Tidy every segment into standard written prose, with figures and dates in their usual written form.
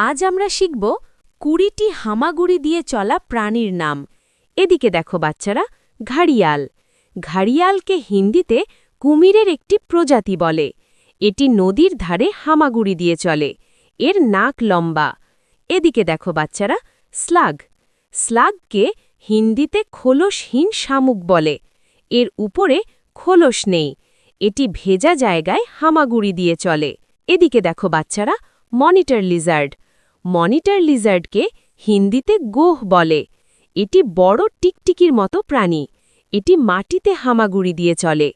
আজ আমরা শিখব ২০টি হামাগুড়ি দিয়ে চলা প্রাণীর নাম। এদিকে দেখো বাচ্চারা, ঘাড়িয়াল। ঘাড়িয়ালকে হিন্দিতে কুমিরের একটি প্রজাতি বলে। এটি নদীর ধারে হামাগুড়ি দিয়ে চলে। এর নাক লম্বা। এদিকে দেখো বাচ্চারা, স্লাগ। স্লাগকে হিন্দিতে খোলসহীন শামুক বলে। এর উপরে খোলস নেই। এটি ভেজা জায়গায় হামাগুড়ি দিয়ে চলে। এদিকে দেখো বাচ্চারা, মনিটর লিজার্ড। মনিটর লিজার্ডকে হিন্দিতে গোহ বলে। এটি বড় টিকটিকির মতো প্রাণী। এটি মাটিতে হামাগুড়ি দিয়ে চলে।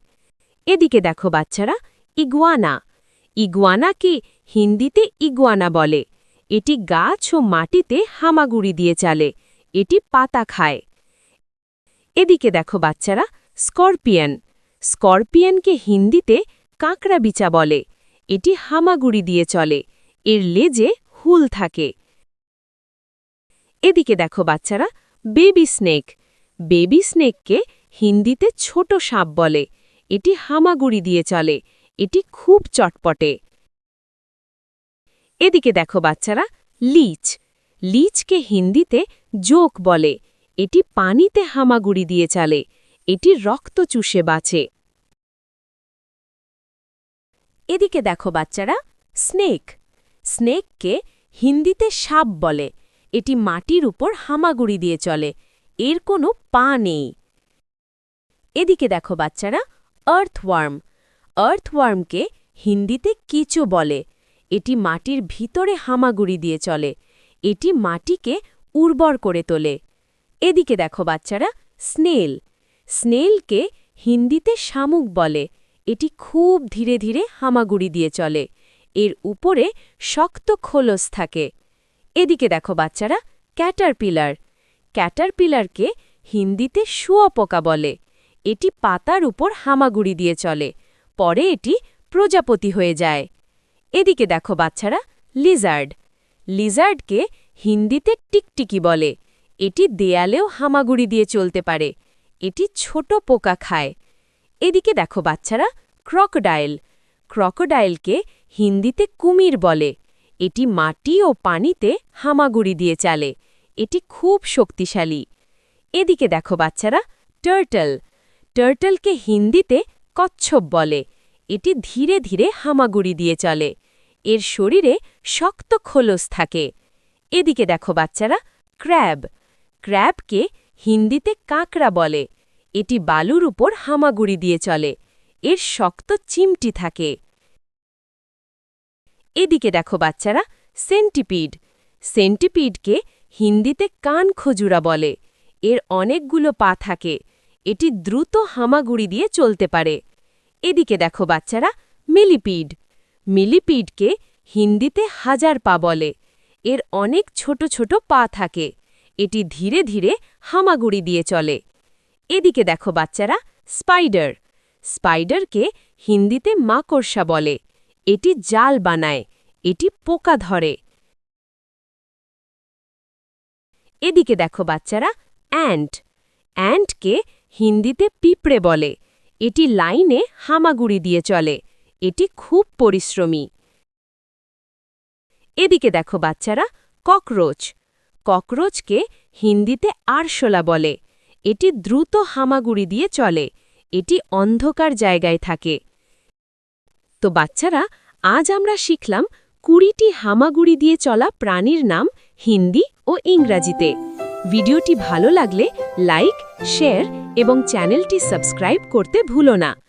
এদিকে দেখো বাচ্চারা, ইগুয়ানা। ইগুয়ানাকে হিন্দিতে ইগুয়ানা বলে। এটি গাছ ও মাটিতে হামাগুড়ি দিয়ে চলে। এটি পাতা খায়। এদিকে দেখো বাচ্চারা, স্করপিয়ন। স্করপিয়নকে হিন্দিতে কাঁকড়া বিচা বলে। এটি হামাগুড়ি দিয়ে চলে। এর লেজে হুল থাকে। এদিকে দেখো বাচ্চারা, বেবি স্নেক। বেবি স্নেককে হিন্দিতে ছোট সাপ বলে। এটি হামাগুড়ি দিয়ে চলে। এটি খুব চটপটে। এদিকে দেখো বাচ্চারা, লিচ। লিচকে হিন্দিতে জোক বলে। এটি পানিতে হামাগুড়ি দিয়ে চলে। এটি রক্ত চুষে বাঁচে। এদিকে দেখো বাচ্চারা, স্নেক। স্নেককে হিন্দিতে সাপ বলে। এটি মাটির উপর হামাগুড়ি দিয়ে চলে। এর কোনো পা নেই। এদিকে দেখো বাচ্চারা, আর্থওয়ার্ম। আর্থওয়ার্মকে হিন্দিতে কেঁচো বলে। এটি মাটির ভিতরে হামাগুড়ি দিয়ে চলে। এটি মাটিকে উর্বর করে তোলে। এদিকে দেখো বাচ্চারা, স্নেল। স্নেলকে হিন্দিতে শামুক বলে। এটি খুব ধীরে ধীরে হামাগুড়ি দিয়ে চলে। এর উপরে শক্ত খোলস থাকে। এদিকে দেখো বাচ্চারা, ক্যাটারপিলার। ক্যাটারপিলারকে হিন্দিতে শুঁয়োপোকা বলে। এটি পাতার উপর হামাগুড়ি দিয়ে চলে। পরে এটি প্রজাপতি হয়ে যায়। এদিকে দেখো বাচ্চারা, লিজার্ড। লিজার্ডকে হিন্দিতে টিকটিকি বলে। এটি দেয়ালেও হামাগুড়ি দিয়ে চলতে পারে। এটি ছোট পোকা খায়। এদিকে দেখো বাচ্চারা, ক্রকোডাইল। ক্রকোডাইলকে হিন্দিতে কুমির বলে। এটি মাটি ও পানিতে হামাগুড়ি দিয়ে চলে। এটি খুব শক্তিশালী। এদিকে দেখো বাচ্চারা, টার্টল। টার্টলকে হিন্দিতে কচ্ছপ বলে। এটি ধীরে ধীরে হামাগুড়ি দিয়ে চলে। এর শরীরে শক্ত খোলস থাকে। এদিকে দেখো বাচ্চারা, ক্র্যাব। ক্র্যাবকে হিন্দিতে কাঁকড়া বলে। এটি বালুর উপর হামাগুড়ি দিয়ে চলে। এর শক্ত চিমটি থাকে। এদিকে দেখো বাচ্চারা, সেন্টিপিড। সেন্টিপিডকে হিন্দিতে কান খজুরা বলে। এর অনেকগুলো পা থাকে। এটি দ্রুত হামাগুড়ি দিয়ে চলতে পারে। এদিকে দেখো বাচ্চারা, মিলিপিড। মিলিপিডকে হিন্দিতে হাজার পা বলে। এর অনেক ছোট ছোট পা থাকে। এটি ধীরে ধীরে হামাগুড়ি দিয়ে চলে। এদিকে দেখো বাচ্চারা, স্পাইডার। স্পাইডারকে হিন্দিতে মাকড়সা বলে। এটি জাল বানায়। এটি পোকা ধরে। এদিকে দেখো বাচ্চারা, অ্যান্ট। অ্যান্টকে হিন্দিতে পিঁপড়ে বলে। এটি লাইনে হামাগুড়ি দিয়ে চলে। এটি খুব পরিশ্রমী। এদিকে দেখো বাচ্চারা, ককরোচ। ককরোচকে হিন্দিতে আরশোলা বলে। এটি দ্রুত হামাগুড়ি দিয়ে চলে। এটি অন্ধকার জায়গায় থাকে। তো বাচ্চারা, আজ আমরা শিখলাম ২০টি হামাগুড়ি দিয়ে চলা প্রাণীর নাম হিন্দি ও ইংরাজিতে। ভিডিওটি ভালো লাগলে লাইক, শেয়ার এবং চ্যানেলটি সাবস্ক্রাইব করতে ভুলো না।